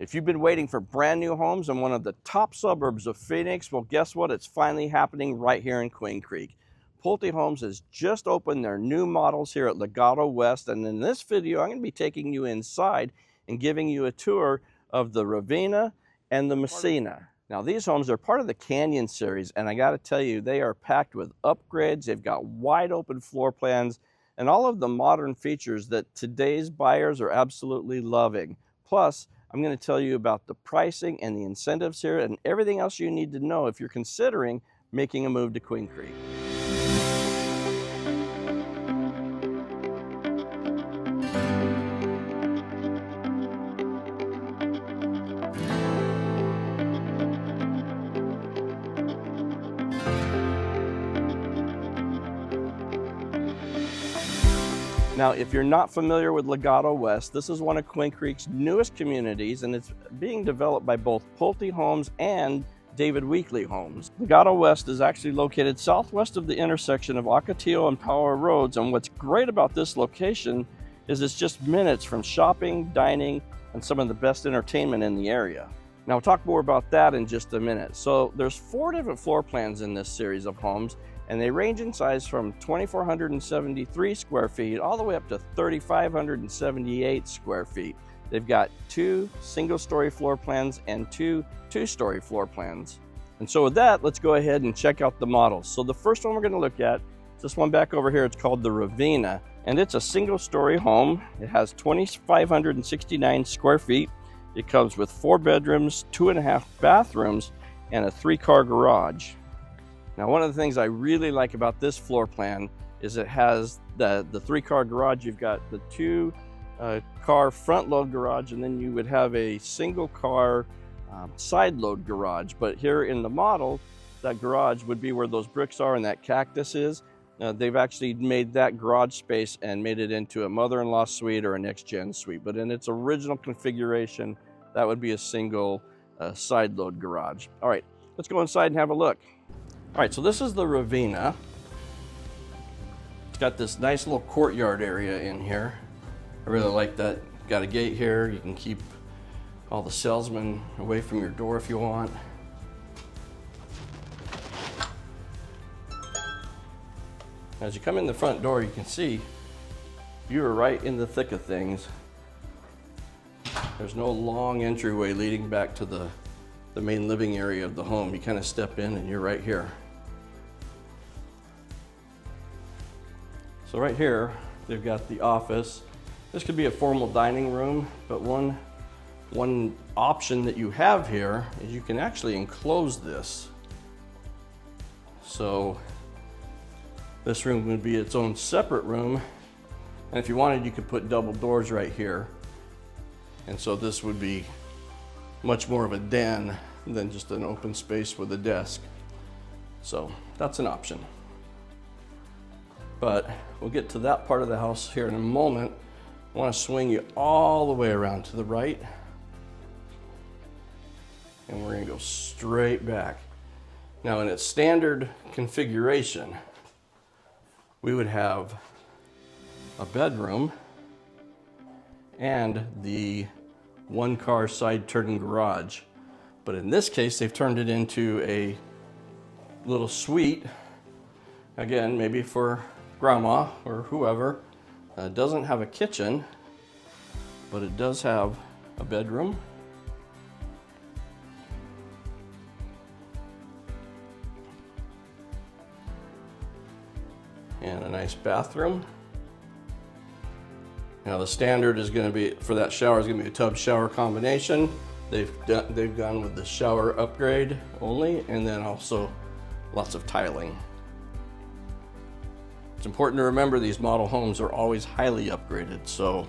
If you've been waiting for brand new homes in one of the top suburbs of Phoenix, well, guess what? It's finally happening right here in Queen Creek. Pulte Homes has just opened their new models here at Legado West, and in this video, I'm going to be taking you inside and giving you a tour of the Ravenna and the Messina. Now, these homes are part of the Canyon series, and I got to tell you, they are packed with upgrades. They've got wide open floor plans and all of the modern features that today's buyers are absolutely loving. Plus, I'm going to tell you about the pricing and the incentives here and everything else you need to know if you're considering making a move to Queen Creek. Now, if you're not familiar with Legado West, this is one of Queen Creek's newest communities, and it's being developed by both Pulte Homes and David Weekley Homes. Legado West is actually located southwest of the intersection of Ocotillo and Power Roads, and what's great about this location is it's just minutes from shopping, dining, and some of the best entertainment in the area. Now, we'll talk more about that in just a minute. So there's 4 different floor plans in this series of homes, and they range in size from 2,473 square feet all the way up to 3,578 square feet. They've got 2 single-story floor plans and 2 two-story floor plans. And so with that, let's go ahead and check out the models. So the first one we're going to look at is this one back over here. It's called the Ravenna, and it's a single-story home. It has 2,569 square feet. It comes with 4 bedrooms, 2.5 bathrooms, and a 3-car garage. Now, one of the things I really like about this floor plan is it has the 3-car garage. You've got the 2-car front load garage, and then you would have a single car side load garage. But here in the model, that garage would be where those bricks are and that cactus is. They've actually made that garage space and made it into a mother-in-law suite or a next-gen suite. But in its original configuration, that would be a single side load garage. All right, let's go inside and have a look. All right, so this is the Ravenna. It's got this nice little courtyard area in here. I really like that. Got a gate here. You can keep all the salesmen away from your door if you want. As you come in the front door, you can see you are right in the thick of things. There's no long entryway leading back to the main living area of the home. You kind of step in and you're right here. So right here, they've got the office. This could be a formal dining room, but one option that you have here is you can actually enclose this. So this room would be its own separate room. And if you wanted, you could put double doors right here. And so this would be much more of a den than just an open space with a desk. So that's an option. But we'll get to that part of the house here in a moment. I want to swing you all the way around to the right. And we're going to go straight back. Now, in its standard configuration, we would have a bedroom and the 1-car side turning garage. But in this case, they've turned it into a little suite. Again, maybe for grandma or whoever. It doesn't have a kitchen, but it does have a bedroom. And a nice bathroom. Now the standard is going to be, for that shower, is going to be a tub shower combination. They've gone with the shower upgrade only, and then also lots of tiling. It's important to remember these model homes are always highly upgraded, so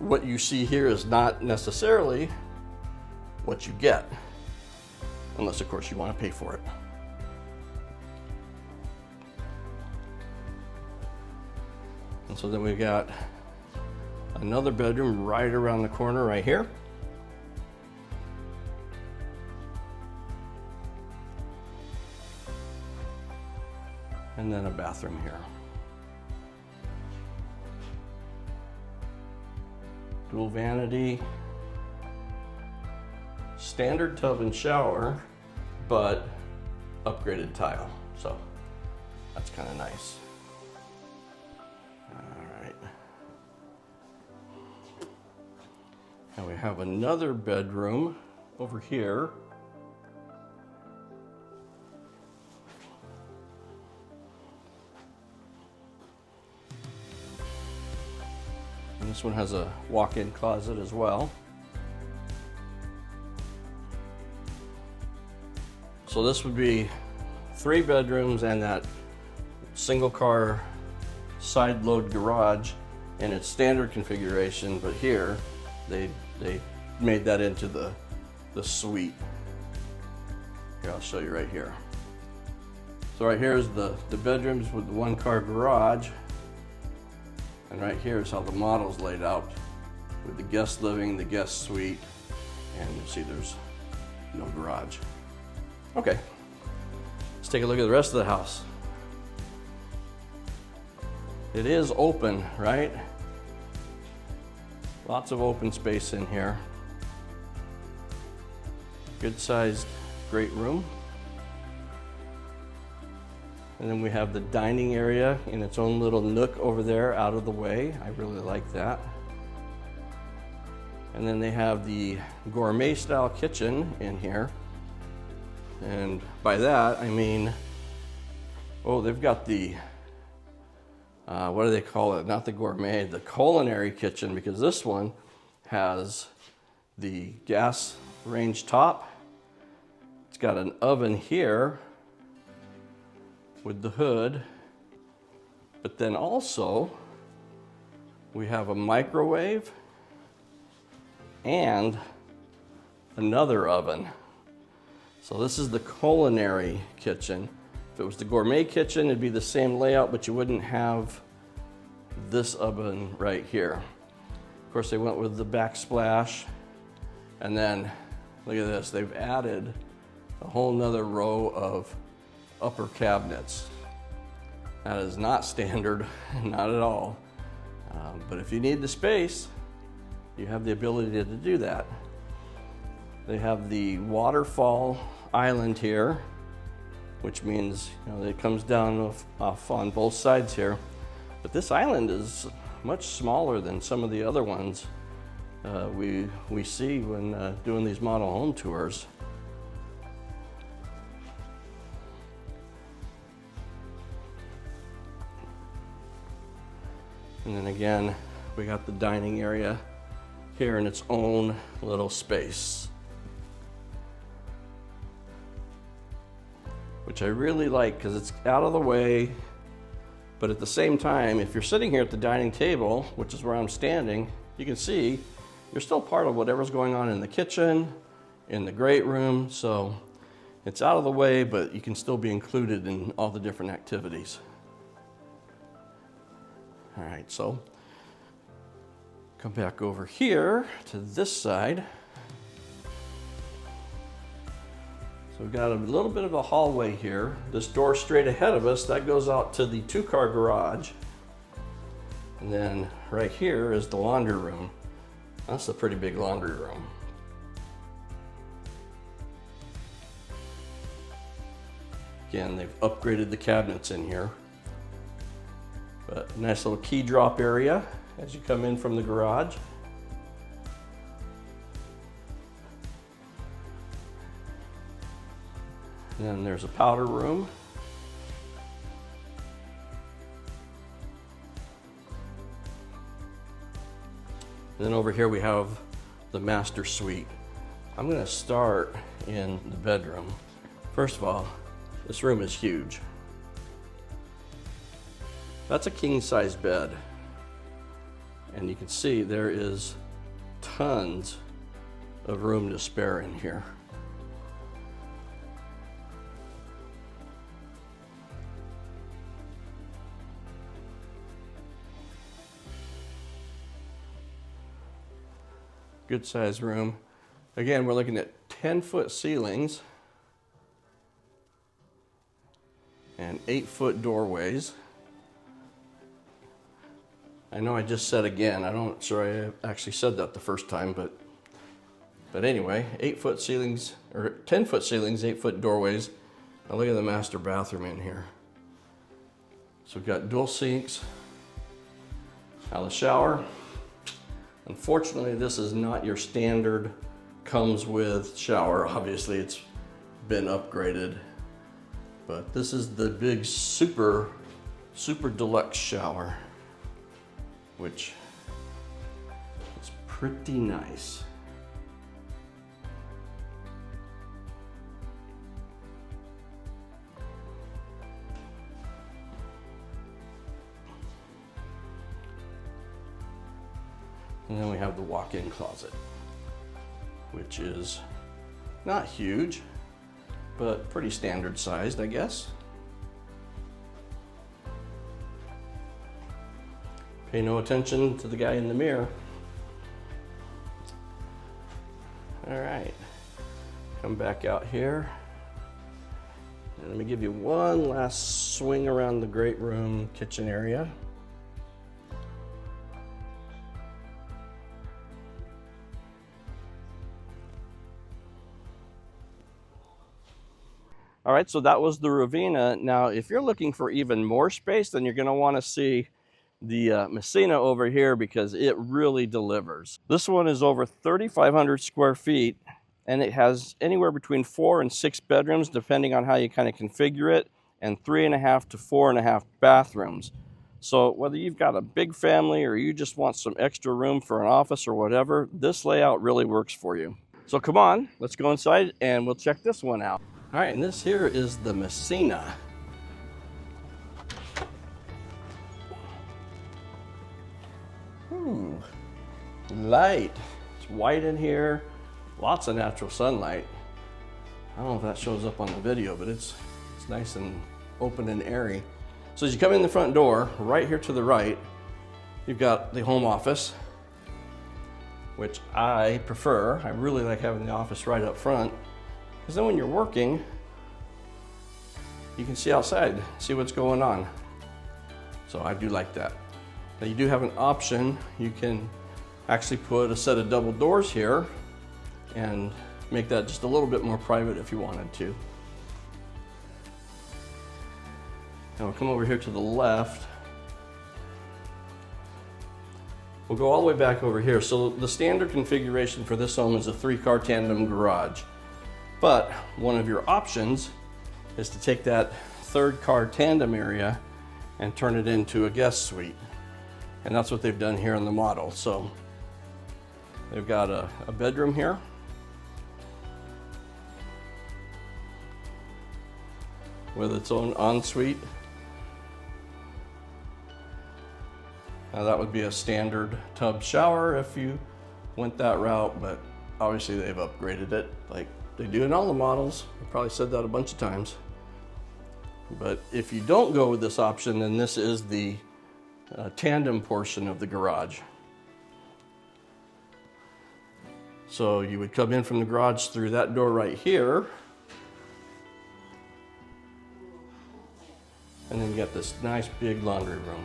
what you see here is not necessarily what you get, unless of course you want to pay for it. And so then we've got another bedroom right around the corner right here. And then a bathroom here. Dual vanity. standard tub and shower, but upgraded tile. So that's kind of nice. All right. And we have another bedroom over here. And this one has a walk-in closet as well. So this would be 3 bedrooms and that single car side load garage in its standard configuration, but here they made that into the suite. Here, I'll show you right here. So right here is the bedrooms with the 1-car garage, and right here is how the model's laid out with the guest living, the guest suite, and you'll see there's no garage. Okay, let's take a look at the rest of the house. It is open, right? Lots of open space in here. Good sized great room. And then we have the dining area in its own little nook over there out of the way. I really like that. And then they have the gourmet style kitchen in here. And by that, I mean, oh, they've got the, what do they call it? Not the gourmet, the culinary kitchen, because this one has the gas range top. It's got an oven here with the hood, but then also we have a microwave and another oven. So this is the culinary kitchen. If it was the gourmet kitchen, it'd be the same layout, but you wouldn't have this oven right here. Of course, they went with the backsplash, and then look at this, they've added a whole nother row of upper cabinets. That is not standard, not at all. But if you need the space, you have the ability to do that. They have the waterfall island here, which means it comes down off on both sides here. But this island is much smaller than some of the other ones we see when doing these model home tours. And then again, we got the dining area here in its own little space, which I really like because it's out of the way, but at the same time, if you're sitting here at the dining table, which is where I'm standing, you can see you're still part of whatever's going on in the kitchen, in the great room, so it's out of the way, but you can still be included in all the different activities. All right, so come back over here to this side. So we've got a little bit of a hallway here. This door straight ahead of us, that goes out to the 2-car garage. And then right here is the laundry room. That's a pretty big laundry room. Again, they've upgraded the cabinets in here. But nice little key drop area as you come in from the garage. And then there's a powder room. And then over here we have the master suite. I'm going to start in the bedroom. First of all, this room is huge. That's a king-size bed. And you can see there is tons of room to spare in here. Good size room. Again, we're looking at 10-foot ceilings and 8-foot doorways. I know I just said again, I'm not sure I actually said that the first time, but But anyway, 8-foot ceilings, or 10-foot ceilings, 8-foot doorways. Now look at the master bathroom in here. So we've got dual sinks. Now the shower. Unfortunately, this is not your standard comes with shower. Obviously, it's been upgraded. But this is the big super deluxe shower, which is pretty nice. And then we have the walk-in closet, which is not huge, but pretty standard sized, I guess. Pay no attention to the guy in the mirror. All right, come back out here. And let me give you one last swing around the great room kitchen area. All right, so that was the Ravenna. Now, if you're looking for even more space, then you're gonna wanna see the Messina over here because it really delivers. This one is over 3,500 square feet, and it has anywhere between 4 and 6 bedrooms, depending on how you kind of configure it, and 3.5 to 4.5 bathrooms. So whether you've got a big family or you just want some extra room for an office or whatever, this layout really works for you. So come on, let's go inside and we'll check this one out. All right, and this here is the Messina. Light. It's white in here, lots of natural sunlight. I don't know if that shows up on the video, but it's nice and open and airy. So as you come in the front door, right here to the right, you've got the home office, which I prefer. I really like having the office right up front, because then when you're working, you can see outside, see what's going on. So I do like that. Now you do have an option. You can actually put a set of double doors here and make that just a little bit more private if you wanted to. Now we'll come over here to the left. We'll go all the way back over here. So the standard configuration for this home is a 3-car tandem garage. But one of your options is to take that 3rd-car tandem area and turn it into a guest suite. And that's what they've done here in the model. So they've got a bedroom here. With its own ensuite. Now that would be a standard tub shower if you went that route, but obviously they've upgraded it like they do in all the models. I've probably said that a bunch of times. But if you don't go with this option, then this is the tandem portion of the garage. So you would come in from the garage through that door right here. And then you got this nice big laundry room.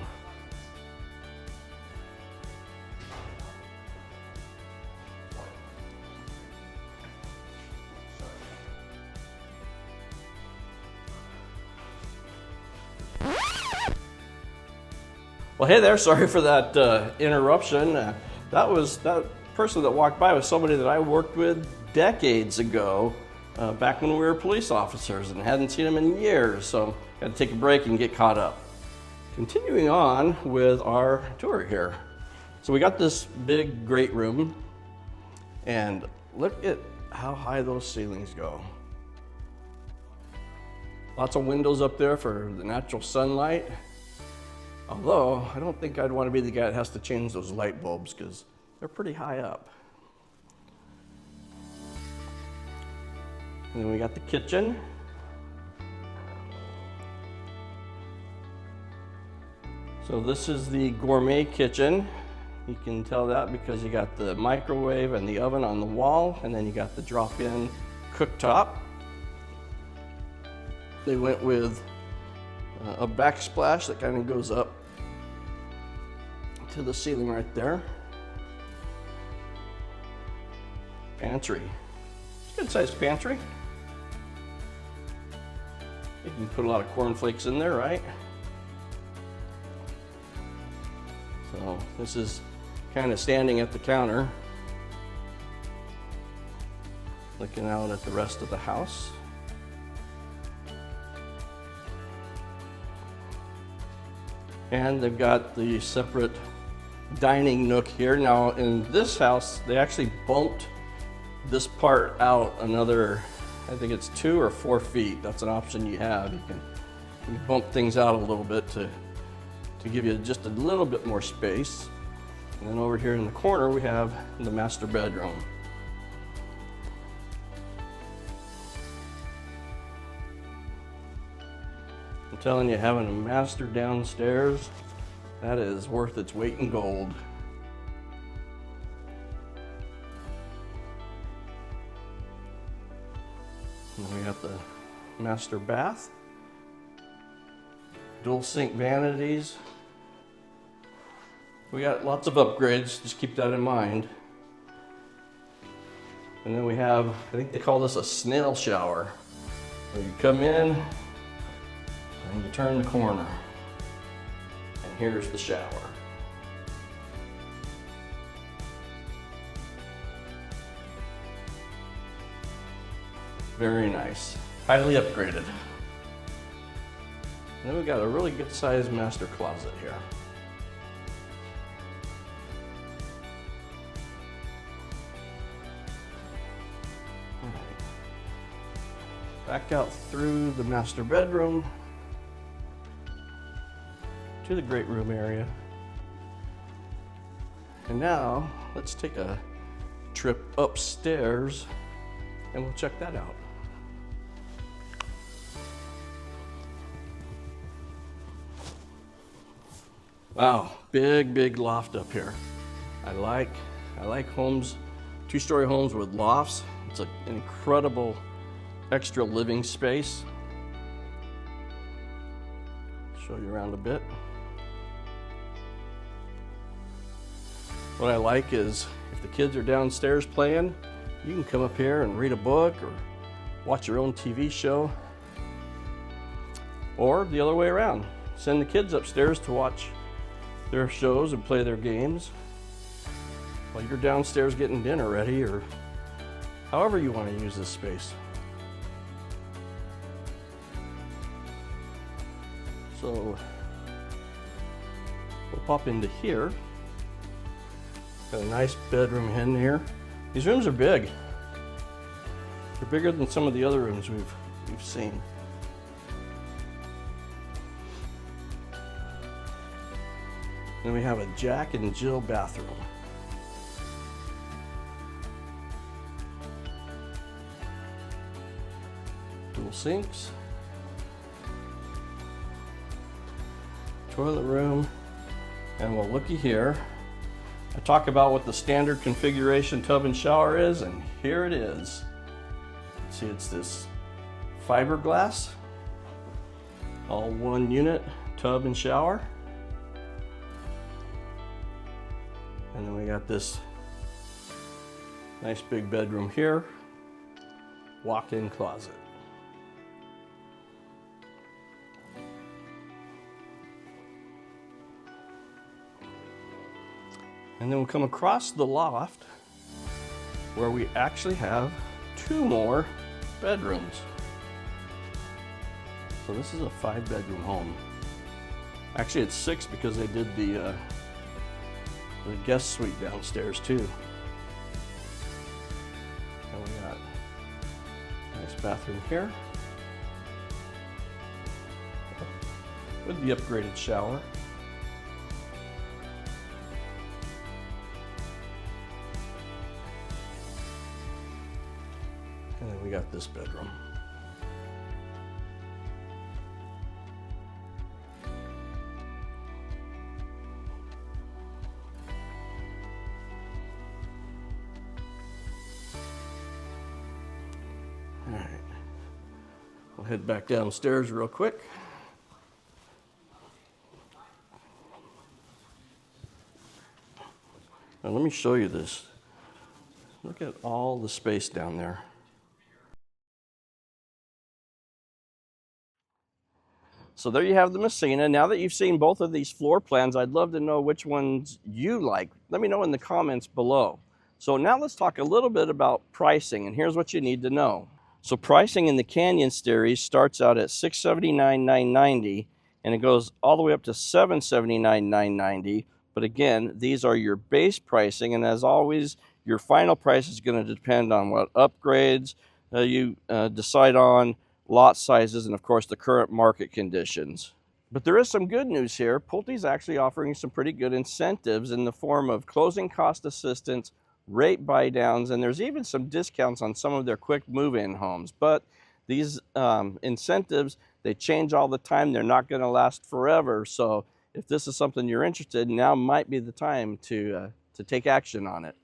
Well, hey there, sorry for that interruption. That person that walked by was somebody that I worked with decades ago, back when we were police officers, and hadn't seen him in years, so got to take a break and get caught up. Continuing on with our tour here. So we got this big great room, and look at how high those ceilings go. Lots of windows up there for the natural sunlight. Although, I don't think I'd want to be the guy that has to change those light bulbs because they're pretty high up. And then we got the kitchen. So this is the gourmet kitchen. You can tell that because you got the microwave and the oven on the wall, and then you got the drop-in cooktop. They went with a backsplash that kind of goes up to the ceiling right there. pantry. It's a good sized pantry. You can put a lot of cornflakes in there, right? So this is kind of standing at the counter, looking out at the rest of the house. And they've got the separate dining nook here. Now in this house, they actually bumped this part out another, I think it's 2 or 4 feet. That's an option you have. You can bump things out a little bit to give you just a little bit more space. And then over here in the corner, we have the master bedroom. I'm telling you, having a master downstairs, that is worth its weight in gold. And we got the master bath, dual sink vanities. We got lots of upgrades, just keep that in mind. And then we have, I think they call this a snail shower, where you come in and you turn the corner, and here's the shower. Very nice, highly upgraded. And then we got a really good sized master closet here. Back out through the master bedroom to the great room area. And now let's take a trip upstairs and we'll check that out. Wow, big loft up here. I like homes, 2-story homes with lofts. It's an incredible extra living space. Show you around a bit. What I like is if the kids are downstairs playing, you can come up here and read a book or watch your own TV show. Or the other way around, send the kids upstairs to watch their shows and play their games while you're downstairs getting dinner ready, or however you want to use this space. So we'll pop into here. Got a nice bedroom in here. These rooms are big. They're bigger than some of the other rooms we've seen. Then we have a Jack and Jill bathroom. Dual sinks. Toilet room, and well, looky here. I talk about what the standard configuration tub and shower is, and here it is. See, it's this fiberglass, all one unit, tub and shower. And then we got this nice big bedroom here, walk-in closet. And then we'll come across the loft where we actually have 2 more bedrooms. So this is a 5-bedroom home. Actually, it's 6 because they did the guest suite downstairs too. And we got a nice bathroom here with the upgraded shower. And then we got this bedroom. All right, we'll head back downstairs real quick. Now let me show you this Look at all the space down there. So there you have the Messina. Now that you've seen both of these floor plans, I'd love to know which ones you like. Let me know in the comments below. So now let's talk a little bit about pricing, and here's what you need to know. So pricing in the Canyon series starts out at $679,990, and it goes all the way up to $779,990. But again, these are your base pricing, and as always, your final price is going to depend on what upgrades you decide on, lot sizes, and of course the current market conditions. But there is some good news here. Pulte's actually offering some pretty good incentives in the form of closing cost assistance, rate buy downs, and there's even some discounts on some of their quick move-in homes. But these incentives, they change all the time. They're not going to last forever. So if this is something you're interested in, now might be the time to take action on it.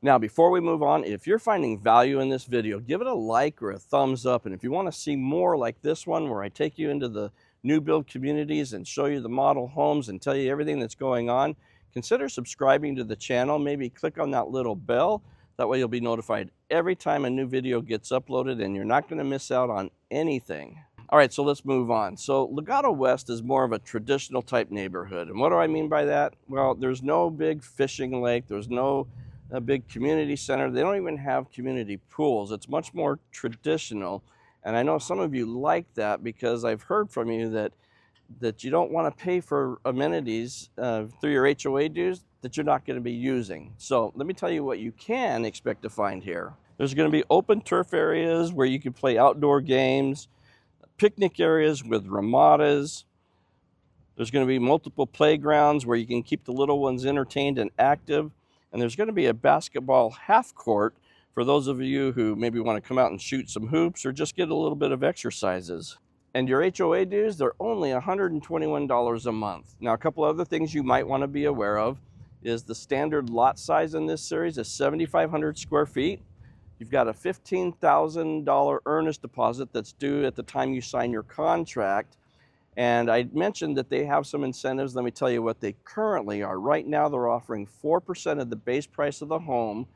Now, before we move on, if you're finding value in this video, give it a like or a thumbs up. And if you want to see more like this one, where I take you into the new build communities and show you the model homes and tell you everything that's going on, consider subscribing to the channel. Maybe click on that little bell. That way you'll be notified every time a new video gets uploaded, and you're not going to miss out on anything. All right, so let's move on. So Legado West is more of a traditional type neighborhood. And what do I mean by that? Well, there's no big fishing lake. There's no a big community center. They don't even have community pools. It's much more traditional. And I know some of you like that because I've heard from you that you don't want to pay for amenities through your HOA dues that you're not going to be using. So let me tell you what you can expect to find here. There's going to be open turf areas where you can play outdoor games, picnic areas with ramadas. There's going to be multiple playgrounds where you can keep the little ones entertained and active. And there's going to be a basketball half court for those of you who maybe want to come out and shoot some hoops or just get a little bit of exercises. And your HOA dues, they're only $121 a month. Now, a couple other things you might want to be aware of is the standard lot size in this series is 7,500 square feet. You've got a $15,000 earnest deposit that's due at the time you sign your contract. And I mentioned that they have some incentives. Let me tell you what they currently are. Right now, they're offering 4% of the base price of the home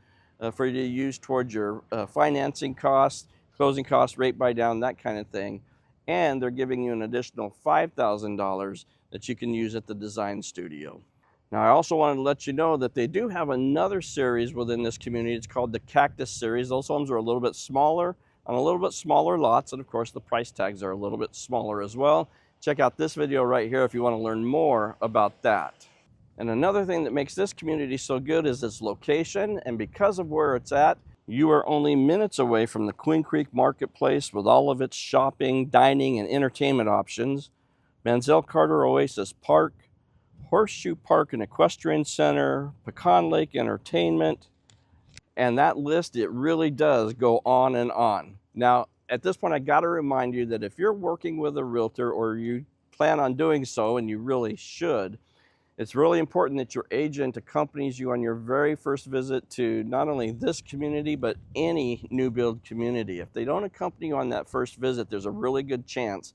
for you to use towards your financing costs, closing costs, rate buy down, that kind of thing. And they're giving you an additional $5,000 that you can use at the design studio. Now, I also wanted to let you know that they do have another series within this community. It's called the Cactus Series. Those homes are a little bit smaller, on a little bit smaller lots, and of course, the price tags are a little bit smaller as well. Check out this video right here if you want to learn more about that. And another thing that makes this community so good is its location, and because of where it's at, you are only minutes away from the Queen Creek Marketplace with all of its shopping, dining, and entertainment options, Mansell Carter Oasis Park, Horseshoe Park and Equestrian Center, Pecan Lake Entertainment, and that list, it really does go on and on. Now, at this point, I got to remind you that if you're working with a realtor or you plan on doing so, and you really should, it's really important that your agent accompanies you on your very first visit to not only this community, but any new build community. If they don't accompany you on that first visit, there's a really good chance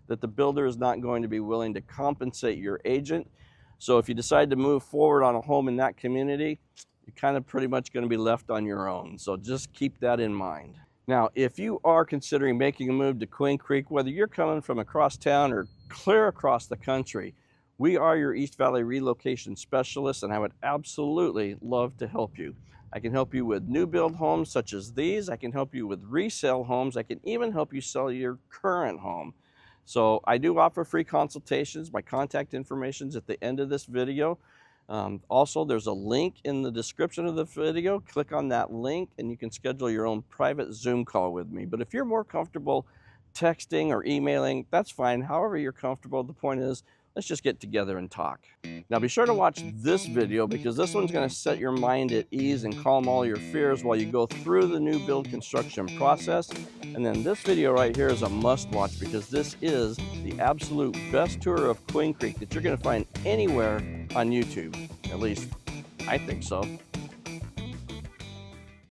that the builder is not going to be willing to compensate your agent. So if you decide to move forward on a home in that community, you're kind of pretty much going to be left on your own. So just keep that in mind. Now, if you are considering making a move to Queen Creek, whether you're coming from across town or clear across the country, we are your East Valley relocation specialists, and I would absolutely love to help you. I can help you with new build homes such as these. I can help you with resale homes. I can even help you sell your current home. So I do offer free consultations. My contact information is at the end of this video. Also, there's a link in the description of the video. Click on that link and you can schedule your own private Zoom call with me. But if you're more comfortable texting or emailing, that's fine. However you're comfortable, the point is, let's just get together and talk. Now be sure to watch this video because this one's going to set your mind at ease and calm all your fears while you go through the new build construction process. And then this video right here is a must watch because this is the absolute best tour of Queen Creek that you're going to find anywhere on YouTube. At least I think so.